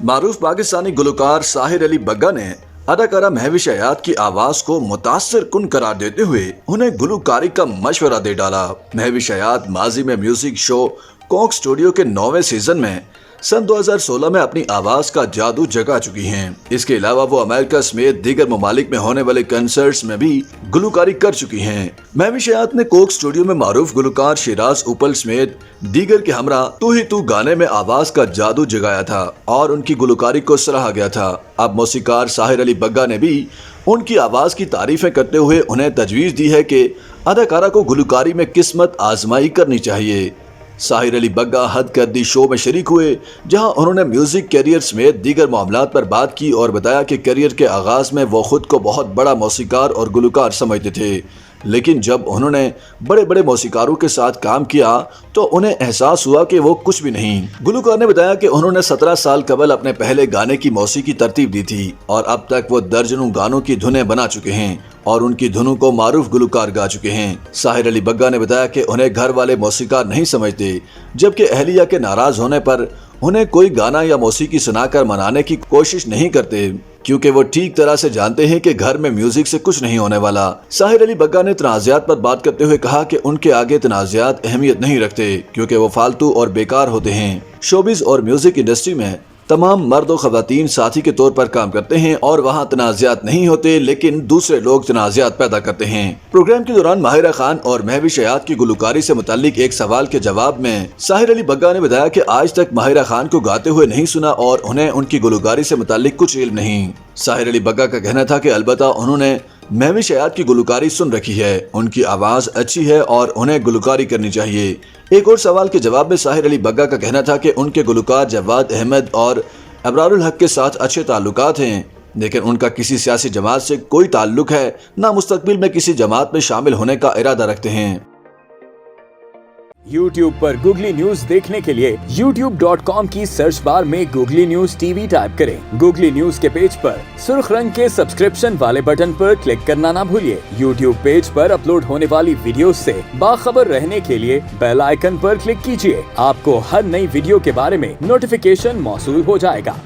मारूफ पाकिस्तानी गुलकार साहिर अली बग्गा ने अदाकारा महविश हयात की आवाज को मुतासिर कुन करार देते हुए उन्हें गुलकारी का मशवरा दे डाला। महविश हयात माजी में म्यूजिक शो कोक स्टूडियो के 9वें सीजन में सन 2016 में अपनी आवाज का जादू जगा चुकी हैं। इसके अलावा वो अमेरिका समेत दीगर ममालिक में होने वाले कंसर्ट्स में भी गुलकारी कर चुकी हैं। महविश हयात ने कोक स्टूडियो में मारूफ गुलकार शिराज उपल समेत दीगर के हमरा तू ही तू गाने में आवाज का जादू जगाया था और उनकी गुलकारी को सराहा गया था। अब मौसीकार साहिर अली बग्गा ने भी उनकी आवाज की तारीफें करते हुए उन्हें तजवीज दी है कि अदाकारा को गुलकारी में किस्मत आजमाई करनी चाहिए। साहिर अली बग्गा हद कर दी शो में शरीक हुए, जहां उन्होंने म्यूजिक कैरियर समेत दीगर मामलात पर बात की और बताया कि करियर के आगाज में वो खुद को बहुत बड़ा मौसीकार और गुलकार समझते थे, लेकिन जब उन्होंने बड़े बड़े मौसीकारों के साथ काम किया तो उन्हें एहसास हुआ कि वो कुछ भी नहीं। गुलकार ने बताया कि उन्होंने 17 साल कबल अपने पहले गाने की मौसीकी तरतीब दी थी और अब तक वो दर्जनों गानों की धुनें बना चुके हैं और उनकी धुनों को मारूफ गुलकार गा चुके हैं। साहिर अली बग्गा ने बताया कि उन्हें घर वाले मौसीकार नहीं समझते, जबकि अहलिया के नाराज होने पर उन्हें कोई गाना या मौसीकी सुनाकर मनाने की कोशिश नहीं करते, क्योंकि वो ठीक तरह से जानते हैं कि घर में म्यूजिक से कुछ नहीं होने वाला। साहिर अली बग्गा ने तनाज़ात पर बात करते हुए कहा कि उनके आगे तनाज़ात अहमियत नहीं रखते, क्योंकि वो फालतू और बेकार होते हैं। शोबिज़ और म्यूजिक इंडस्ट्री में तमाम मर्द और ख़वातीन साथी के तौर पर काम करते हैं और वहाँ तनाज़ात नहीं होते, लेकिन दूसरे लोग तनाज़ात पैदा करते हैं। प्रोग्राम के दौरान माहिरा खान और महविश हयात की गुलकारी से मुताल्लिक एक सवाल के जवाब में साहिर अली बग्गा ने बताया कि आज तक माहिरा खान को गाते हुए नहीं सुना और उन्हें उनकी गुलकारी से मुताल्लिक कुछ इल्म नहीं। साहिर अली बग्गा का कहना था कि अलबत्ता उन्होंने महविश हयात की गुलकारी सुन रखी है, उनकी आवाज़ अच्छी है और उन्हें गुलकारी करनी चाहिए। एक और सवाल के जवाब में साहिर अली बग्गा का कहना था कि उनके गुलकार जवाद अहमद और अबरारुल हक के साथ अच्छे ताल्लुकात हैं, लेकिन उनका किसी सियासी जमात से कोई ताल्लुक है, ना मुस्तकबिल में किसी जमात में शामिल होने का इरादा रखते हैं। YouTube पर गूगली न्यूज देखने के लिए youtube.com की सर्च बार में गूगली न्यूज टीवी टाइप करें। गूगली न्यूज के पेज पर सुर्ख रंग के सब्सक्रिप्शन वाले बटन पर क्लिक करना ना भूलिए। YouTube पेज पर अपलोड होने वाली वीडियोस से बाखबर रहने के लिए बेल आइकन पर क्लिक कीजिए। आपको हर नई वीडियो के बारे में नोटिफिकेशन मौसूल हो जाएगा।